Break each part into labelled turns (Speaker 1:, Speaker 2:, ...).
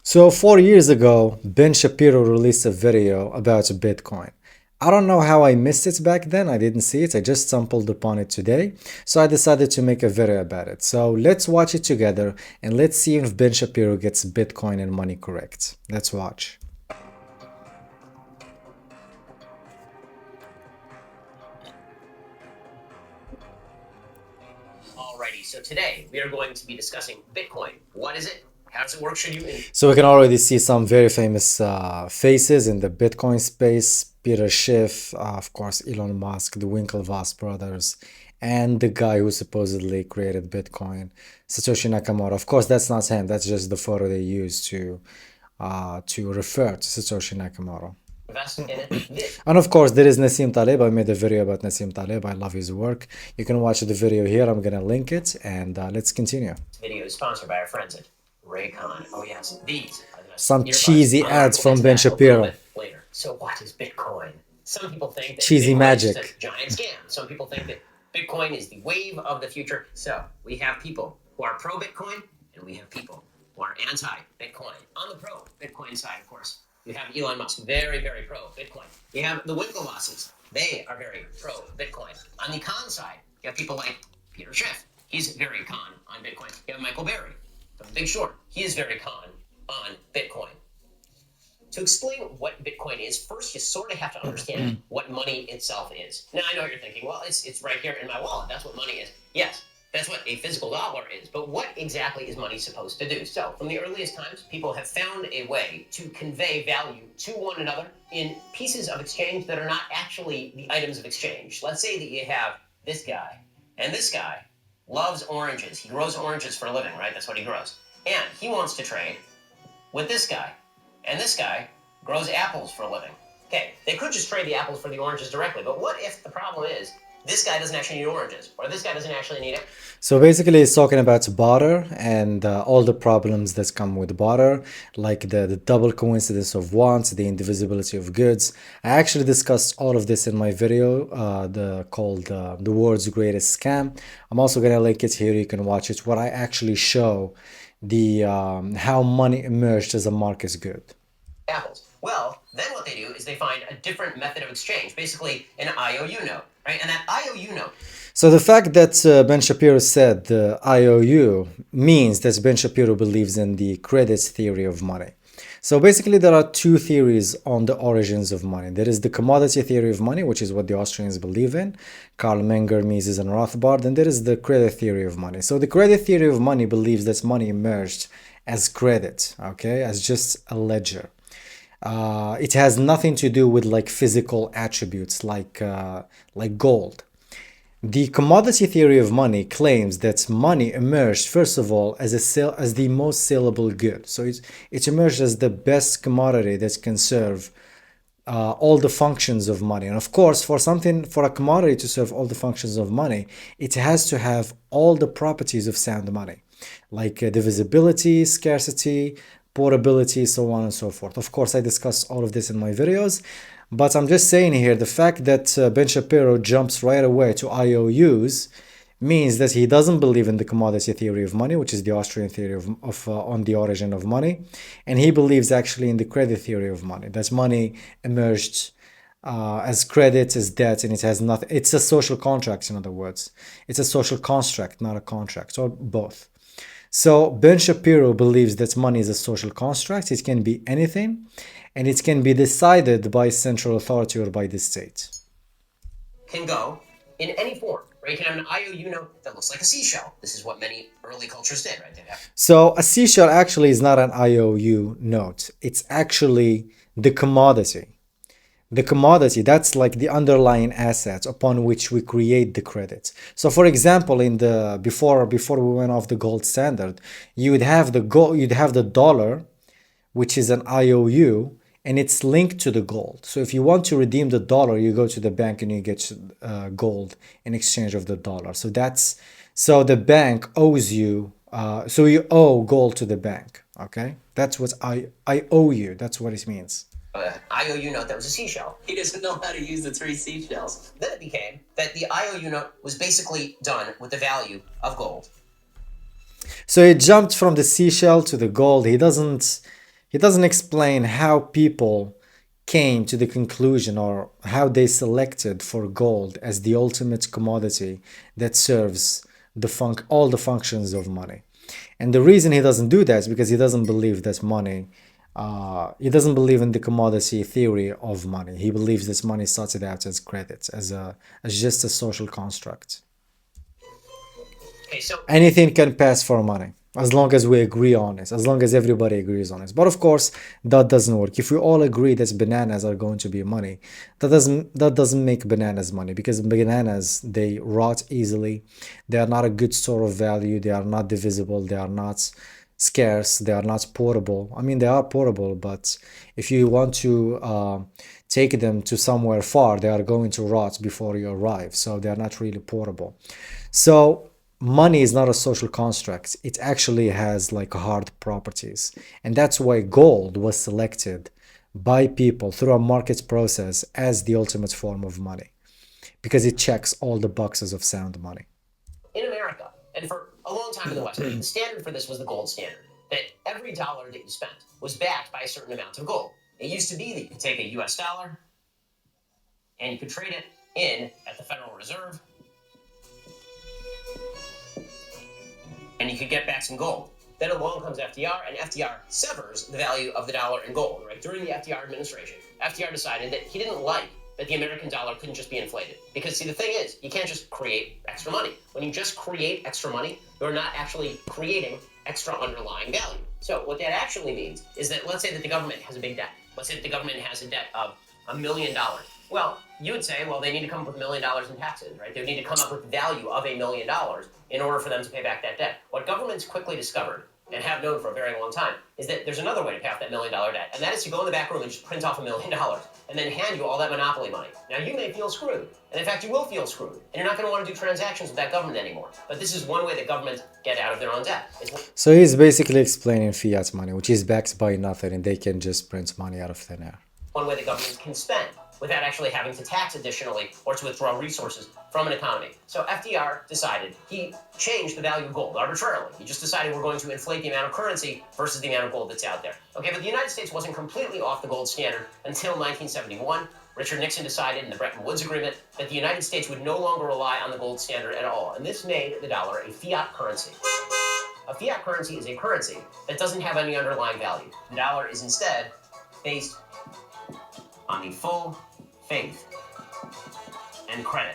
Speaker 1: So 4 years ago, Ben Shapiro released a video about Bitcoin. I don't know how I missed it back then. I didn't see it. I just stumbled upon it today. So I decided to make a video about it. So let's watch it together and let's see if Ben Shapiro gets Bitcoin and money correct. Let's watch.
Speaker 2: Alrighty, so today we are going to be discussing Bitcoin. What is it? How does it work? Should you?
Speaker 1: So we can already see some very famous faces in the Bitcoin space. Peter Schiff, of course, Elon Musk, the Winklevoss brothers, and the guy who supposedly created Bitcoin, Satoshi Nakamoto. Of course, that's not him. That's just the photo they used to refer to Satoshi Nakamoto.
Speaker 2: Invest in it.
Speaker 1: And of course, there is Nassim Taleb. I made a video about Nassim Taleb. I love his work. You can watch the video here. I'm gonna link it, and let's continue.
Speaker 2: This video is sponsored by our friends at Raycon. Oh yes, these are the best
Speaker 1: Some
Speaker 2: earbuds.
Speaker 1: cheesy ads from Ben Shapiro.
Speaker 2: Later. So what is Bitcoin? Some people think that
Speaker 1: Cheesy
Speaker 2: Bitcoin
Speaker 1: magic.
Speaker 2: is a giant scam. Some people think that Bitcoin is the wave of the future. So we have people who are pro-Bitcoin and we have people who are anti-Bitcoin. On the pro-Bitcoin side, of course, you have Elon Musk, very, very pro-Bitcoin. You have the Winklevosses. They are very pro-Bitcoin. On the con side, you have people like Peter Schiff. He's very con on Bitcoin. You have Michael Berry from The Big Short. He is very con on Bitcoin. To explain what Bitcoin is, first you sort of have to understand what money itself is. Now I know what you're thinking, well, it's right here in my wallet. That's what money is. Yes, that's what a physical dollar is. But what exactly is money supposed to do? So from the earliest times, people have found a way to convey value to one another in pieces of exchange that are not actually the items of exchange. Let's say that you have this guy, and this guy loves oranges. He grows oranges for a living, right? That's what he grows. And he wants to trade with this guy. And this guy grows apples for a living. Okay, they could just trade the apples for the oranges directly, but what if the problem is this guy doesn't actually need oranges, or this guy doesn't actually need it?
Speaker 1: So basically, it's talking about barter and all the problems that come with barter, like the double coincidence of wants, the indivisibility of goods. I actually discussed all of this in my video called The World's Greatest Scam. I'm also going to link it here. You can watch it, where I actually show the how money emerged as a market good.
Speaker 2: Apples. Well, then what they do is they find a different method of exchange, basically an IOU note, right? And that IOU note.
Speaker 1: So the fact that Ben Shapiro said the IOU means that Ben Shapiro believes in the credit theory of money. So basically, there are two theories on the origins of money. There is the commodity theory of money, which is what the Austrians believe in, Karl Menger, Mises, and Rothbard, and there is the credit theory of money. So the credit theory of money believes that money emerged as credit, okay, as just a ledger. It has nothing to do with like physical attributes like gold. The commodity theory of money claims that money emerged first of all as as the most saleable good. So it emerged as the best commodity that can serve all the functions of money. And of course, for a commodity to serve all the functions of money, it has to have all the properties of sound money, like divisibility, scarcity, portability, so on and so forth. Of course, I discuss all of this in my videos, but I'm just saying here, the fact that Ben Shapiro jumps right away to IOUs means that he doesn't believe in the commodity theory of money, which is the Austrian theory of on the origin of money, and he believes actually in the credit theory of money. That money emerged as credit, as debt, and it has nothing. It's a social contract, in other words. It's a social construct, not a contract, or both. So Ben Shapiro believes that money is a social construct. It can be anything, and it can be decided by central authority or by the state.
Speaker 2: Can go in any form, right? You can have an IOU note that looks like a seashell. This is what many early cultures did, right?
Speaker 1: So a seashell actually is not an IOU note. It's actually the commodity. The commodity, that's like the underlying assets upon which we create the credit. So for example, in the before we went off the gold standard, you'd have the dollar, which is an IOU, and it's linked to the gold. So if you want to redeem the dollar, you go to the bank and you get gold in exchange of the dollar. So the bank owes you. So you owe gold to the bank. Okay, that's what I owe you. That's what it means.
Speaker 2: IOU note that was a seashell. He doesn't know how to use the three seashells. Then it became that the IOU note was basically done with the value of gold.
Speaker 1: So it jumped from the seashell to the gold. He doesn't explain how people came to the conclusion or how they selected for gold as the ultimate commodity that serves all the functions of money. And the reason he doesn't do that is because he doesn't believe that money, he doesn't believe in the commodity theory of money. He believes that money started out as credit, as just a social construct.
Speaker 2: Okay, so
Speaker 1: Anything can pass for money as long as we agree on it, as long as everybody agrees on it. But of course, that doesn't work. If we all agree that bananas are going to be money, that doesn't make bananas money, because bananas, they rot easily. They are not a good store of value. They are not divisible. They are not scarce. They are not portable. I mean, they are portable, but if you want to take them to somewhere far, they are going to rot before you arrive. So they are not really portable. So money is not a social construct. It actually has like hard properties. And that's why gold was selected by people through a market process as the ultimate form of money, because it checks all the boxes of sound money.
Speaker 2: in America, and for a long time in the West, the standard for this was the gold standard, that every dollar that you spent was backed by a certain amount of gold. It used to be that you could take a US dollar and you could trade it in at the Federal Reserve and you could get back some gold. Then along comes FDR, and FDR severs the value of the dollar and gold. Right? During the FDR administration, FDR decided that he didn't like that the American dollar couldn't just be inflated. Because, see, the thing is, you can't just create extra money. When you just create extra money, you're not actually creating extra underlying value. So what that actually means is that, let's say that the government has a big debt. Let's say that the government has a debt of $1 million. Well, you would say, well, they need to come up with $1 million in taxes, right? They would need to come up with the value of $1 million in order for them to pay back that debt. What governments quickly discovered, and have known for a very long time, is that there's another way to pay off that $1 million debt, and that is to go in the back room and just print off $1 million and then hand you all that monopoly money. Now, you may feel screwed, and in fact, you will feel screwed, and you're not going to want to do transactions with that government anymore. But this is one way that governments get out of their own debt.
Speaker 1: So he's basically explaining fiat money, which is backed by nothing, and they can just print money out of thin air.
Speaker 2: One way that governments can spend without actually having to tax additionally or to withdraw resources from an economy. So FDR decided, he changed the value of gold arbitrarily. He just decided we're going to inflate the amount of currency versus the amount of gold that's out there. Okay, but the United States wasn't completely off the gold standard until 1971. Richard Nixon decided in the Bretton Woods Agreement that the United States would no longer rely on the gold standard at all, and this made the dollar a fiat currency. A fiat currency is a currency that doesn't have any underlying value. The dollar is instead based on the full faith and credit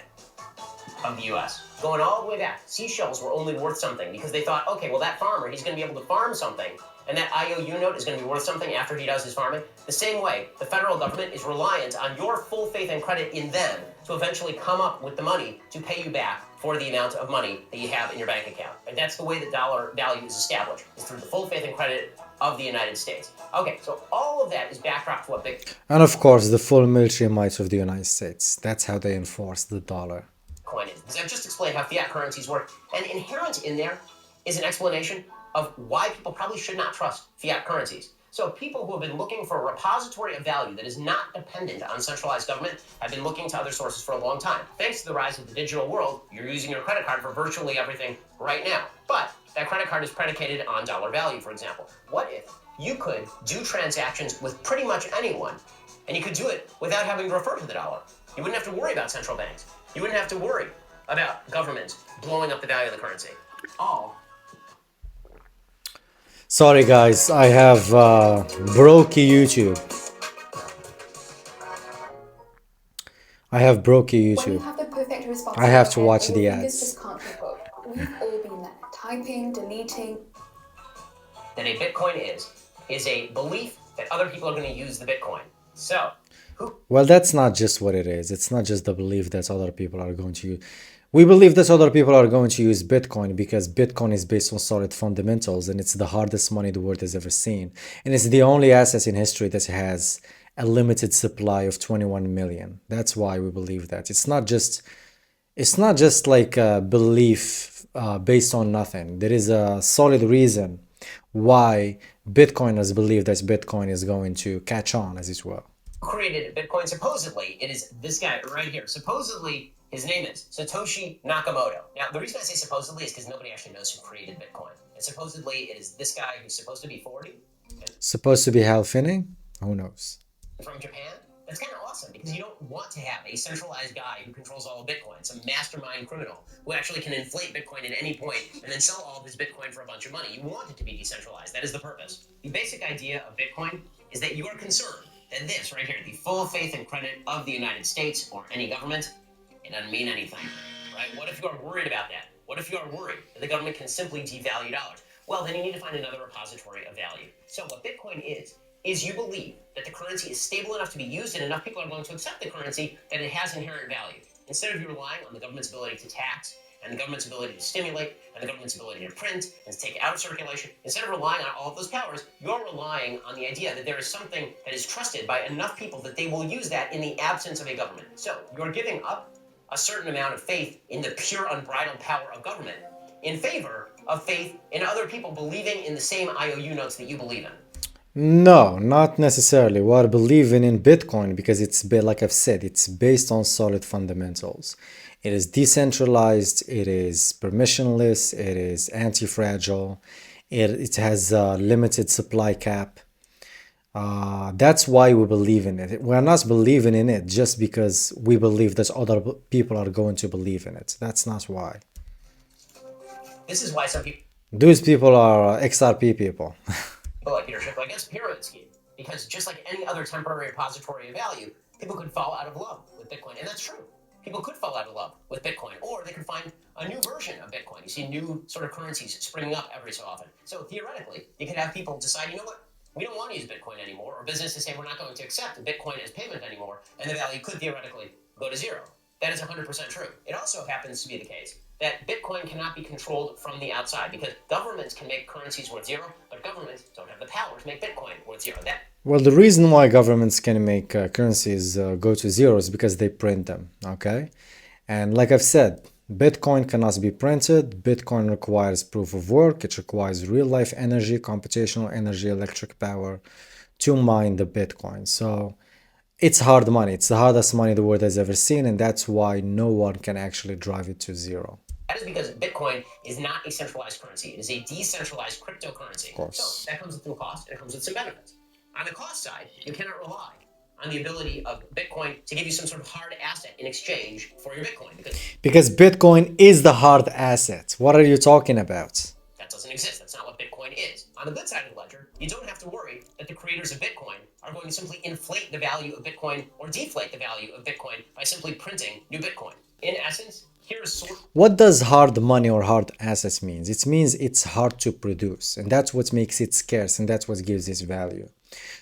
Speaker 2: of the U.S. Going all the way back, seashells were only worth something because they thought, okay, well, that farmer, he's going to be able to farm something, and that IOU note is going to be worth something after he does his farming. The same way, the federal government is reliant on your full faith and credit in them to eventually come up with the money to pay you back for the amount of money that you have in your bank account. And that's the way that dollar value is established, is through the full faith and credit of the United States. Okay, so all of that is backdrop to what
Speaker 1: And of course, the full military might of the United States. That's how they enforce the dollar.
Speaker 2: Bitcoin is. Because I've just explained how fiat currencies work. And inherent in there is an explanation of why people probably should not trust fiat currencies. So people who have been looking for a repository of value that is not dependent on centralized government have been looking to other sources for a long time. Thanks to the rise of the digital world, you're using your credit card for virtually everything right now. But that credit card is predicated on dollar value, for example. What if you could do transactions with pretty much anyone, and you could do it without having to refer to the dollar? You wouldn't have to worry about central banks. You wouldn't have to worry about governments blowing up the value of the currency. All.
Speaker 1: Sorry guys, I have brokey YouTube. I have brokey
Speaker 3: When you
Speaker 1: YouTube.
Speaker 3: have the perfect response,
Speaker 1: I have to watch
Speaker 3: your
Speaker 1: the
Speaker 3: fingers
Speaker 1: ads.
Speaker 3: just can't keep up. We've all been there, typing, deleting.
Speaker 2: That a Bitcoin is a belief that other people are going to use the Bitcoin. So,
Speaker 1: Well, that's not just what it is. It's not just the belief that other people are going to use. We believe that other people are going to use Bitcoin because Bitcoin is based on solid fundamentals and it's the hardest money the world has ever seen. And it's the only asset in history that has a limited supply of 21 million. That's why we believe that. It's not just like a belief based on nothing. There is a solid reason why Bitcoiners believe that Bitcoin is going to catch on, as it were.
Speaker 2: created Bitcoin, supposedly, it is this guy right here. Supposedly, his name is Satoshi Nakamoto. Now, the reason I say supposedly is because nobody actually knows who created Bitcoin. And supposedly, it is this guy who's supposed to be 40.
Speaker 1: Supposed to be half-inning? Who knows?
Speaker 2: From Japan, that's kind of awesome because you don't want to have a centralized guy who controls all of Bitcoin, some mastermind criminal who actually can inflate Bitcoin at any point and then sell all of his Bitcoin for a bunch of money. You want it to be decentralized. That is the purpose. The basic idea of Bitcoin is that you are concerned that this right here, the full faith and credit of the United States or any government, it doesn't mean anything, right? What if you are worried about that? What if you are worried that the government can simply devalue dollars? Well, then you need to find another repository of value. So what Bitcoin is you believe that the currency is stable enough to be used and enough people are going to accept the currency that it has inherent value. Instead of you relying on the government's ability to tax and the government's ability to stimulate and the government's ability to print and to take it out of circulation, instead of relying on all of those powers, you're relying on the idea that there is something that is trusted by enough people that they will use that in the absence of a government. So you're giving up a certain amount of faith in the pure unbridled power of government in favor of faith in other people believing in the same IOU notes that you believe in.
Speaker 1: No, not necessarily. We're believing in Bitcoin because like I've said, it's based on solid fundamentals. It is decentralized, it is permissionless, it is anti-fragile, it has a limited supply cap. That's why we believe in it. We're not believing in it just because we believe that other people are going to believe in it. That's not why.
Speaker 2: This is why some people
Speaker 1: Those people are XRP people.
Speaker 2: like leadership against pyramid scheme. Because just like any other temporary repository of value, people could fall out of love with Bitcoin. And that's true. People could fall out of love with Bitcoin, or they could find a new version of Bitcoin. You see new sort of currencies springing up every so often. So theoretically, you could have people decide, you know what, we don't want to use Bitcoin anymore, or businesses say we're not going to accept Bitcoin as payment anymore, and the value could theoretically go to zero. That is 100% true. It also happens to be the case that Bitcoin cannot be controlled from the outside because governments can make currencies worth zero, but governments don't have the power to make Bitcoin worth zero.
Speaker 1: Well, the reason why governments can make currencies go to zero is because they print them, okay? And like I've said, Bitcoin cannot be printed. Bitcoin requires proof of work. It requires real-life energy, computational energy, electric power to mine the Bitcoin. So it's hard money. It's the hardest money the world has ever seen, and that's why no one can actually drive it to zero.
Speaker 2: That is because Bitcoin is not a centralized currency. It is a decentralized cryptocurrency.
Speaker 1: Of course.
Speaker 2: So that comes with some cost and it comes with some benefits. On the cost side, you cannot rely on the ability of Bitcoin to give you some sort of hard asset in exchange for your Bitcoin
Speaker 1: because Bitcoin is the hard asset. What are you talking about?
Speaker 2: That doesn't exist. That's not what Bitcoin is. On the good side of the ledger, you don't have to worry that the creators of Bitcoin are going to simply inflate the value of Bitcoin or deflate the value of Bitcoin by simply printing new Bitcoin. In essence,
Speaker 1: what does hard money or hard assets means? It means it's hard to produce, and that's what makes it scarce, and that's what gives it value.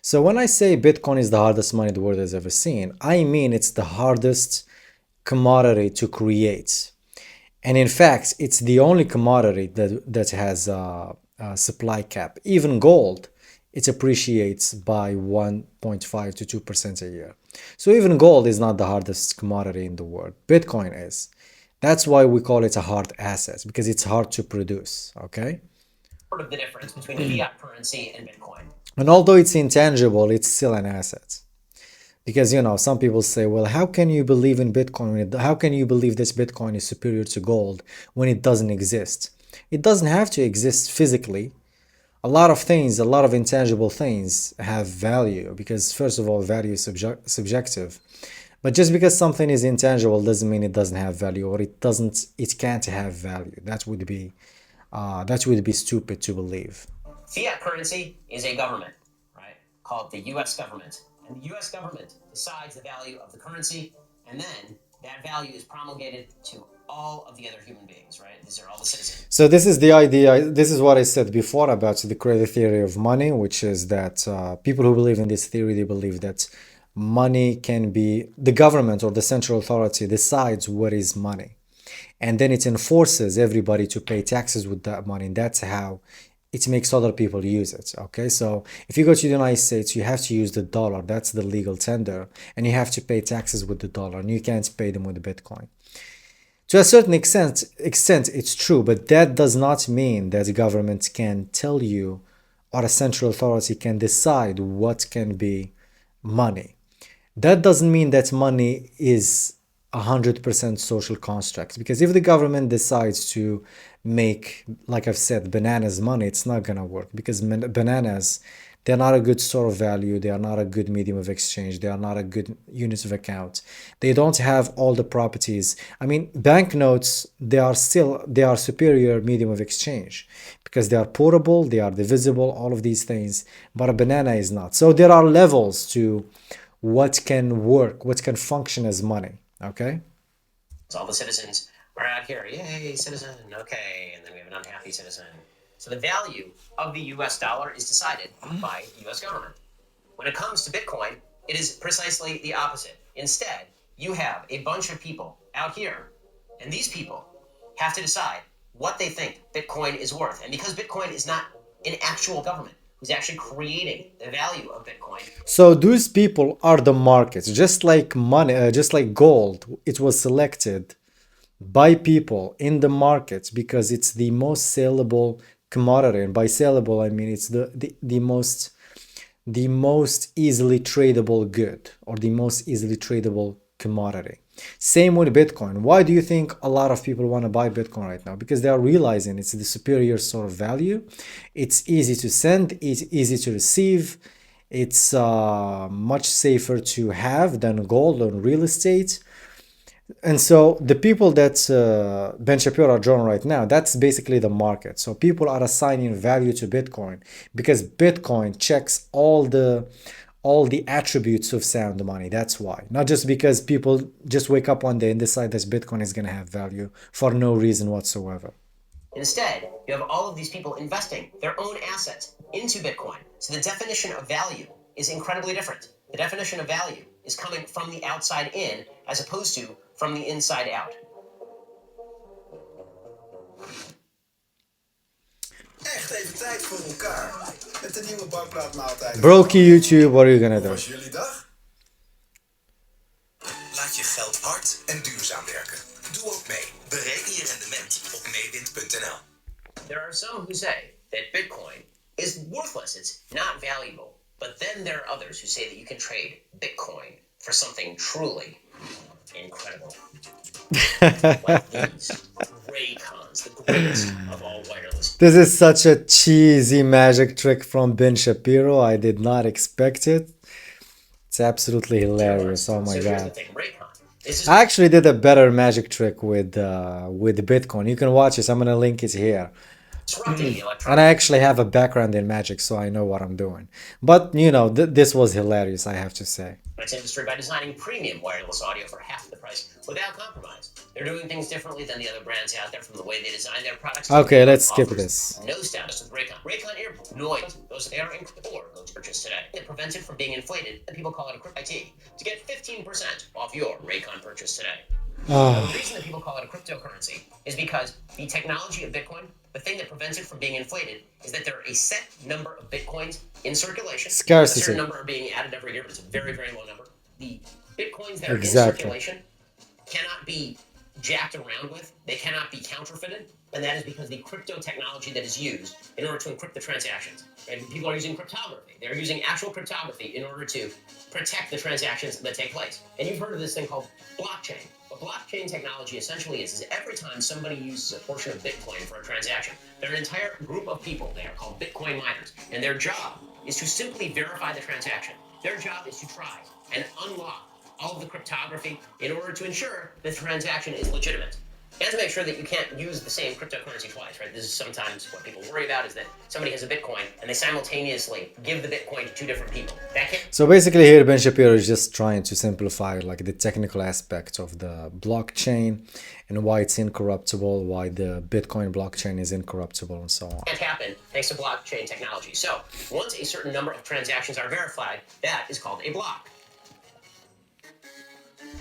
Speaker 1: So when I say Bitcoin is the hardest money the world has ever seen, I mean it's the hardest commodity to create. And in fact, it's the only commodity that has a supply cap. Even gold, it appreciates by 1.5 to 2% a year. So even gold is not the hardest commodity in the world. Bitcoin is. That's why we call it a hard asset, because it's hard to produce, okay?
Speaker 2: Part of the difference between the fiat currency and Bitcoin.
Speaker 1: And although it's intangible, it's still an asset. Because, you know, some people say, well, how can you believe in Bitcoin? How can you believe this Bitcoin is superior to gold when it doesn't exist? It doesn't have to exist physically. A lot of things, a lot of intangible things have value because, first of all, value is subjective. But just because something is intangible doesn't mean it doesn't have value, or it can't have value. That would be stupid to believe.
Speaker 2: Fiat currency is a government, right? Called the U.S. government. And the U.S. government decides the value of the currency, and then that value is promulgated to all of the other human beings, right? These are all the citizens.
Speaker 1: So this is the idea. This is what I said before about the credit theory of money, which is that people who believe in this theory, they believe that money can be, the government or the central authority decides what is money, and then it enforces everybody to pay taxes with that money, and that's how it makes other people use it. Okay, so if you go to the United States, you have to use the dollar. That's the legal tender, and you have to pay taxes with the dollar, and you can't pay them with the Bitcoin. To a certain extent it's true, but that does not mean that the government can tell you, or a central authority can decide what can be money. That doesn't mean that money is 100% social construct, because if the government decides to make, like I've said, bananas money, it's not gonna work, because bananas, They're not a good store of value. They are not a good medium of exchange. They are not a good unit of account. They don't have all the properties. I mean, banknotes, they are superior medium of exchange because they are portable, they are divisible, all of these things, but a banana is not. So there are levels to what can work, what can function as money, okay?
Speaker 2: All the citizens are out here, yay, citizen, okay, and then we have an unhappy citizen. So the value of the US dollar is decided by the US government. When it comes to Bitcoin, it is precisely the opposite. Instead, you have a bunch of people out here, and these people have to decide what they think Bitcoin is worth. And because Bitcoin is not an actual government who's actually creating the value of Bitcoin.
Speaker 1: So those people are the markets, just like money, just like gold. It was selected by people in the markets because it's the most saleable commodity, and by saleable I mean it's the most easily tradable good or the most easily tradable commodity. Same with Bitcoin. Why do you think a lot of people want to buy Bitcoin right now? Because they are realizing it's the superior sort of value. It's easy to send, it's easy to receive, it's much safer to have than gold or real estate. And so the people that Ben Shapiro are drawing right now, that's basically the market. So people are assigning value to Bitcoin because Bitcoin checks all the attributes of sound money. That's why. Not just because people just wake up one day and decide that Bitcoin is going to have value for no reason whatsoever.
Speaker 2: Instead, you have all of these people investing their own assets into Bitcoin. So the definition of value is incredibly different. The definition of value is coming from the outside in as opposed to from the inside out.
Speaker 4: Echt even tijd voor elkaar. Met de nieuwe bakplaatmaaltijd.
Speaker 1: Broky YouTube, what are you gonna do?
Speaker 4: Hoe was jullie dag? Laat je geld hard en duurzaam werken. Doe ook mee. Bereken je rendement op meewind.nl.
Speaker 2: There are some who say that Bitcoin is worthless, it's not valuable. But then there are others who say that you can trade Bitcoin for something truly incredible. Like these Raycons, the greatest of all wireless.
Speaker 1: This is such a cheesy magic trick from Ben Shapiro. I did not expect it. It's absolutely hilarious. Oh my
Speaker 2: So here's the
Speaker 1: god.
Speaker 2: thing, Raycon.
Speaker 1: I actually did a better magic trick with Bitcoin. You can watch this. I'm gonna link it here.
Speaker 2: Disrupting the
Speaker 1: And
Speaker 2: electronic.
Speaker 1: I actually have a background in magic, so I know what I'm doing. But you know, this was hilarious, I have to say.
Speaker 2: Industry by designing premium wireless audio for half the price without compromise. They're doing things differently than the other brands out there from the way they design their products.
Speaker 1: Okay, let's skip
Speaker 2: Offers
Speaker 1: this.
Speaker 2: No status with Raycon. Raycon Ear noise. Those they are in or go to purchase today. It prevents it from being inflated, and people call it a crypto IT. To get 15% off your Raycon purchase today. The reason that people call it a cryptocurrency is because the technology of Bitcoin, the thing that prevents it from being inflated, is that there are a set number of Bitcoins in circulation.
Speaker 1: Scarcity.
Speaker 2: A certain number are being added every year, but it's a very, very low number. The Bitcoins that are
Speaker 1: Exactly.
Speaker 2: in circulation cannot be jacked around with. They cannot be counterfeited. And that is because the crypto technology that is used in order to encrypt the transactions. And people are using cryptography. They're using actual cryptography in order to protect the transactions that take place. And you've heard of this thing called blockchain. What blockchain technology essentially is every time somebody uses a portion of Bitcoin for a transaction, there are an entire group of people there called Bitcoin miners. And their job is to simply verify the transaction. Their job is to try and unlock all of the cryptography in order to ensure the transaction is legitimate. And to make sure that you can't use the same cryptocurrency twice, right? This is sometimes what people worry about, is that somebody has a Bitcoin and they simultaneously give the Bitcoin to two different people. That can't.
Speaker 1: So basically here Ben Shapiro is just trying to simplify like the technical aspects of the blockchain and why it's incorruptible, why the Bitcoin blockchain is incorruptible and so on.
Speaker 2: Can't happen thanks to blockchain technology. So once a certain number of transactions are verified, that is called a block.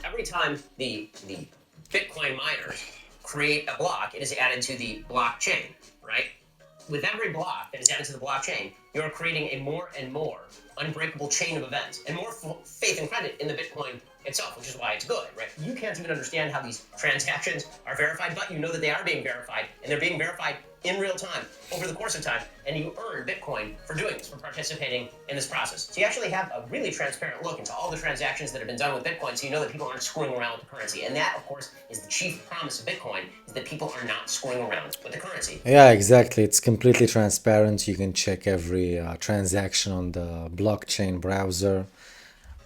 Speaker 2: Every time the Bitcoin miners create a block, it is added to the blockchain, right? With every block that is added to the blockchain, you're creating a more and more unbreakable chain of events and more faith and credit in the Bitcoin itself, which is why it's good, right? You can't even understand how these transactions are verified, but you know that they are being verified, and they're being verified in real time over the course of time, and you earn Bitcoin for doing this, for participating in this process. So you actually have a really transparent look into all the transactions that have been done with Bitcoin, so you know that people aren't screwing around with the currency. And that, of course, is the chief promise of Bitcoin, is that people are not screwing around with the currency.
Speaker 1: Yeah, exactly. It's completely transparent. You can check every transaction on the blockchain browser.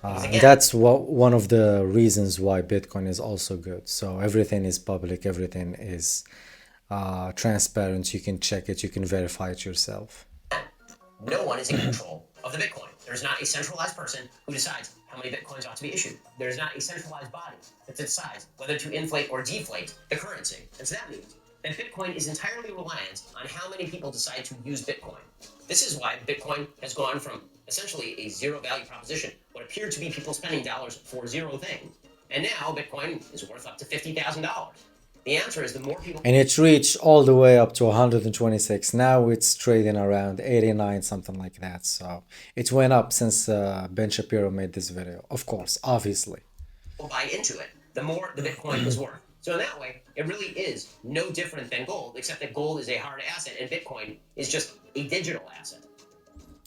Speaker 1: And that's one of the reasons why Bitcoin is also good. So everything is public, everything is transparent. You can check it, you can verify it yourself.
Speaker 2: No one is in control of the Bitcoin. There's not a centralized person who decides how many Bitcoins ought to be issued. There's not a centralized body that decides whether to inflate or deflate the currency. And so that means that Bitcoin is entirely reliant on how many people decide to use Bitcoin. This is why Bitcoin has gone from essentially a zero value proposition, what appeared to be people spending dollars for zero things. And now Bitcoin is worth up to $50,000. The answer is the more people...
Speaker 1: And it reached all the way up to 126. Now it's trading around 89, something like that. So it went up since Ben Shapiro made this video. Of course, obviously.
Speaker 2: Buy into it, the more the Bitcoin is worth. So in that way, it really is no different than gold, except that gold is a hard asset and Bitcoin is just a digital asset.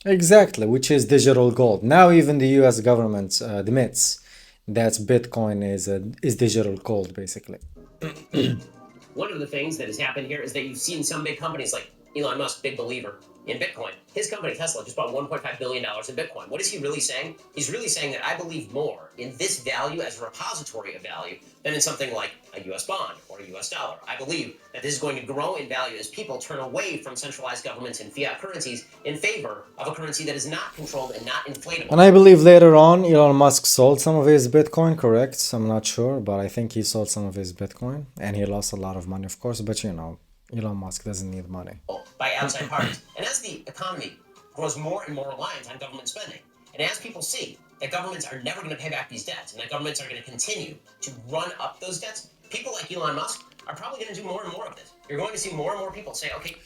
Speaker 1: Exactly, which is digital gold. Now even the US government admits that Bitcoin is digital gold, basically.
Speaker 2: One of the things that has happened here is that you've seen some big companies like Elon Musk, big believer in Bitcoin. His company, Tesla, just bought $1.5 billion in Bitcoin. What is he really saying? He's really saying that I believe more in this value as a repository of value than in something like a US bond or a US dollar. I believe that this is going to grow in value as people turn away from centralized governments and fiat currencies in favor of a currency that is not controlled and not inflatable.
Speaker 1: And I believe later on Elon Musk sold some of his Bitcoin, correct? I'm not sure, but I think he sold some of his Bitcoin and he lost a lot of money, of course, but you know, Elon Musk doesn't need money.
Speaker 2: By outside parties. And as the economy grows more and more reliant on government spending, and as people see that governments are never going to pay back these debts, and that governments are going to continue to run up those debts, people like Elon Musk are probably going to do more and more of this. You're going to see more and more people say, okay.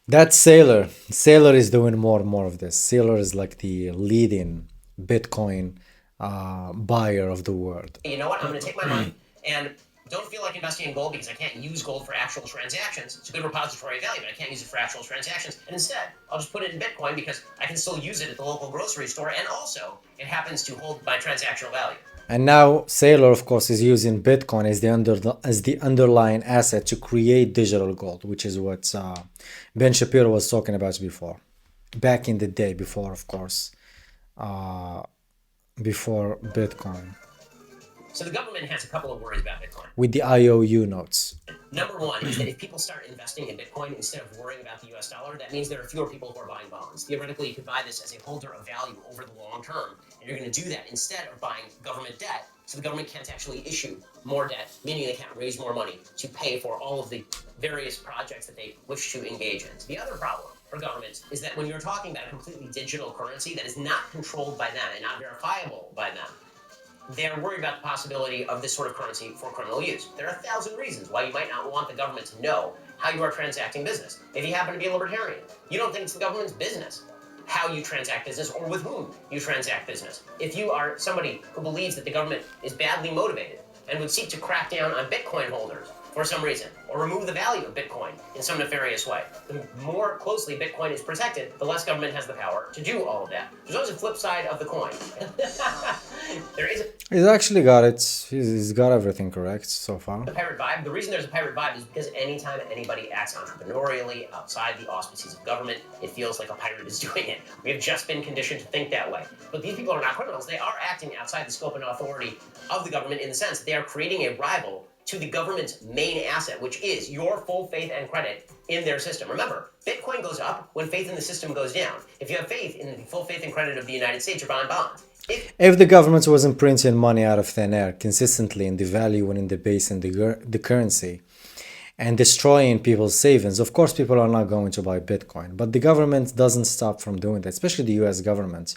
Speaker 1: That's Saylor. Saylor is doing more and more of this. Saylor is like the leading Bitcoin buyer of the world.
Speaker 2: You know what? I'm going to take my money and don't feel like investing in gold because I can't use gold for actual transactions. It's a good repository of value, but I can't use it for actual transactions. And instead, I'll just put it in Bitcoin because I can still use it at the local grocery store, and also it happens to hold my transactional value.
Speaker 1: And now Saylor, of course, is using Bitcoin as the underlying asset to create digital gold, which is what Ben Shapiro was talking about before, back in the day, before, of course, before Bitcoin.
Speaker 2: So the government has a couple of worries about Bitcoin.
Speaker 1: With the IOU notes.
Speaker 2: Number one is that if people start investing in Bitcoin instead of worrying about the US dollar, that means there are fewer people who are buying bonds. Theoretically, you could buy this as a holder of value over the long term, and you're going to do that instead of buying government debt, so the government can't actually issue more debt, meaning they can't raise more money to pay for all of the various projects that they wish to engage in. The other problem for governments is that when you're talking about a completely digital currency that is not controlled by them and not verifiable by them, they're worried about the possibility of this sort of currency for criminal use. There are 1,000 reasons why you might not want the government to know how you are transacting business. If you happen to be a libertarian, you don't think it's the government's business how you transact business or with whom you transact business. If you are somebody who believes that the government is badly motivated and would seek to crack down on Bitcoin holders for some reason, or remove the value of Bitcoin in some nefarious way, the more closely Bitcoin is protected, the less government has the power to do all of that. There's always a flip side of the coin. There is
Speaker 1: He's actually got it. He's got everything correct so far.
Speaker 2: a pirate vibe. The reason there's a pirate vibe is because anytime anybody acts entrepreneurially outside the auspices of government, it feels like a pirate is doing it. We have just been conditioned to think that way. But these people are not criminals. They are acting outside the scope and authority of the government in the sense that they are creating a rival to the government's main asset, which is your full faith and credit in their system. Remember, Bitcoin goes up when faith in the system goes down. If you have faith in the full faith and credit of the United States, you're buying bonds.
Speaker 1: If the government wasn't printing money out of thin air consistently and devaluing the base and the currency and destroying people's savings, of course people are not going to buy Bitcoin. But the government doesn't stop from doing that, especially the US government.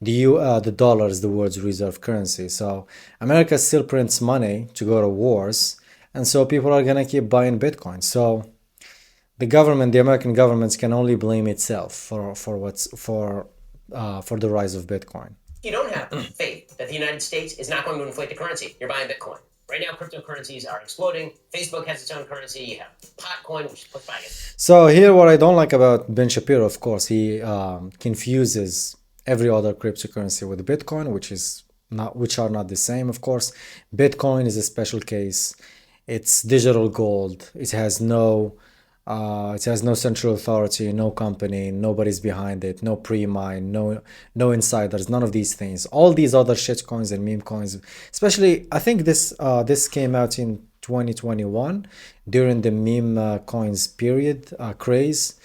Speaker 1: The dollar is the world's reserve currency. So America still prints money to go to wars, and so people are gonna keep buying Bitcoin. So the government, the American government, can only blame itself for the rise of Bitcoin.
Speaker 2: You don't have faith that that the United States is not going to inflate the currency. You're buying Bitcoin. Right now, cryptocurrencies are exploding. Facebook has its own currency. You have Potcoin, which is pushed by it.
Speaker 1: So here, what I don't like about Ben Shapiro, of course, he confuses every other cryptocurrency with Bitcoin, which are not the same. Of course, Bitcoin is a special case. It's digital gold. It has no central authority, no company, nobody's behind it, no pre-mine, no insiders, none of these things. All these other shit coins and meme coins, especially, I think this came out in 2021 during the meme coins period craze,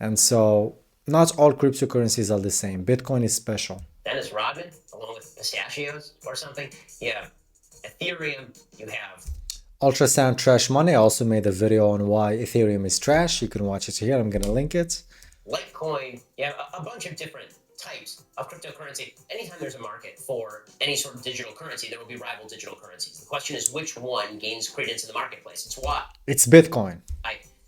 Speaker 1: and so not all cryptocurrencies are the same. Bitcoin is special.
Speaker 2: Dennis Rodman, along with pistachios or something. You have Ethereum. You have
Speaker 1: Ultrasound Trash Money. I also made a video on why Ethereum is trash. You can watch it here. I'm gonna link it.
Speaker 2: Litecoin. You have a bunch of different types of cryptocurrency. Anytime there's a market for any sort of digital currency, there will be rival digital currencies. The question is which one gains credence in the marketplace. It's what?
Speaker 1: It's Bitcoin.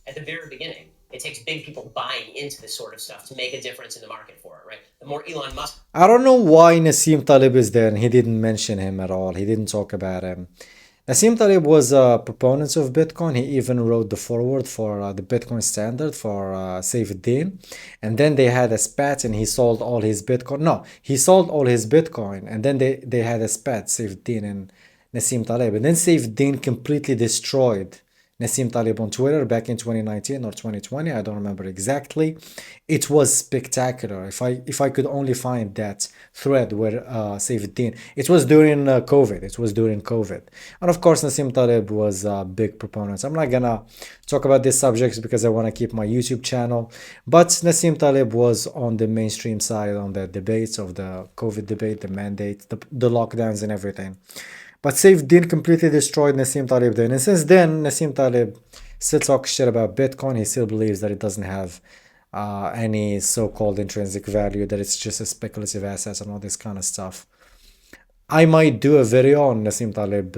Speaker 2: At the very beginning, it takes big people buying into this sort of stuff to make a difference in the market for it, right? The more Elon Musk.
Speaker 1: I don't know why Nassim Taleb is there and he didn't mention him at all. He didn't talk about him. Nassim Taleb was a proponent of Bitcoin. He even wrote the foreword for the Bitcoin standard for Saifuddin. And then they had a spat and he sold all his Bitcoin. No, he sold all his Bitcoin and then they had a spat, Saifuddin and Nassim Taleb. And then Saifuddin completely destroyed Nassim Taleb on Twitter back in 2019 or 2020. I don't remember exactly. It was spectacular. If I could only find that thread where Saifuddin, it was during COVID. It was during COVID. And of course, Nassim Taleb was a big proponent. I'm not gonna talk about these subjects because I want to keep my YouTube channel. But Nassim Taleb was on the mainstream side on the debates of the COVID debate, the mandate, the lockdowns and everything. But Saifuddin completely destroyed Nassim Taleb then. And since then, Nassim Taleb still talks shit about Bitcoin. He still believes that it doesn't have any so-called intrinsic value, that it's just a speculative asset and all this kind of stuff. I might do a video on Nassim Taleb,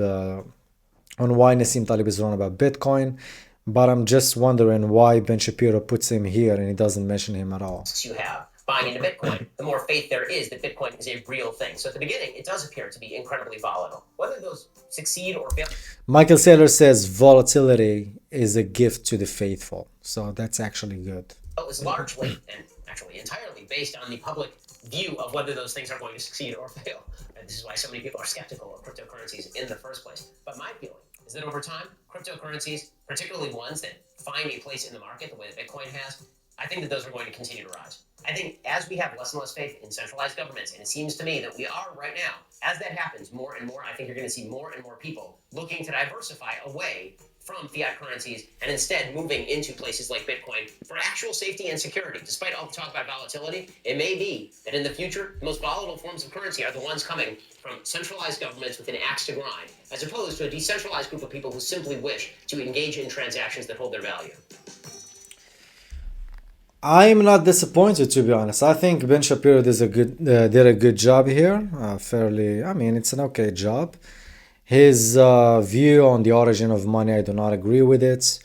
Speaker 1: on why Nassim Taleb is wrong about Bitcoin, but I'm just wondering why Ben Shapiro puts him here and he doesn't mention him at all.
Speaker 2: You have buying into Bitcoin, the more faith there is that Bitcoin is a real thing. So at the beginning, it does appear to be incredibly volatile. Whether those succeed or fail.
Speaker 1: Michael Saylor says volatility is a gift to the faithful. So that's actually good.
Speaker 2: Is largely and actually entirely based on the public view of whether those things are going to succeed or fail. And this is why so many people are skeptical of cryptocurrencies in the first place. But my feeling is that over time, cryptocurrencies, particularly ones that find a place in the market the way that Bitcoin has, I think that those are going to continue to rise. I think as we have less and less faith in centralized governments, and it seems to me that we are right now, as that happens more and more, I think you're going to see more and more people looking to diversify away from fiat currencies and instead moving into places like Bitcoin for actual safety and security. Despite all the talk about volatility, it may be that in the future, the most volatile forms of currency are the ones coming from centralized governments with an axe to grind, as opposed to a decentralized group of people who simply wish to engage in transactions that hold their value.
Speaker 1: I'm not disappointed, to be honest. I think Ben Shapiro did a good job here. I mean, it's an okay job. His view on the origin of money, I do not agree with it.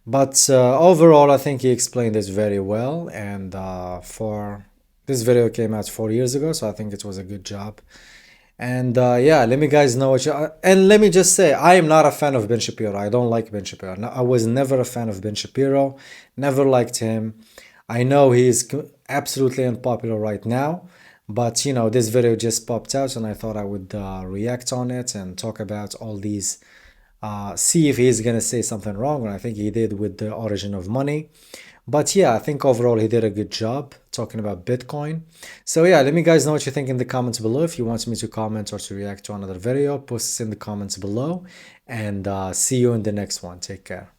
Speaker 1: But overall, I think he explained this very well. And for this video came out 4 years ago, so I think it was a good job. And yeah, let me guys know what you... and let me just say, I am not a fan of Ben Shapiro. I don't like Ben Shapiro. No, I was never a fan of Ben Shapiro. Never liked him. I know he is absolutely unpopular right now. But, you know, this video just popped out and I thought I would react on it and talk about all these... see if he's going to say something wrong. And I think he did with the origin of money. But yeah, I think overall he did a good job talking about Bitcoin. So yeah, let me guys know what you think in the comments below. If you want me to comment or to react to another video, post it in the comments below. And see you in the next one. Take care.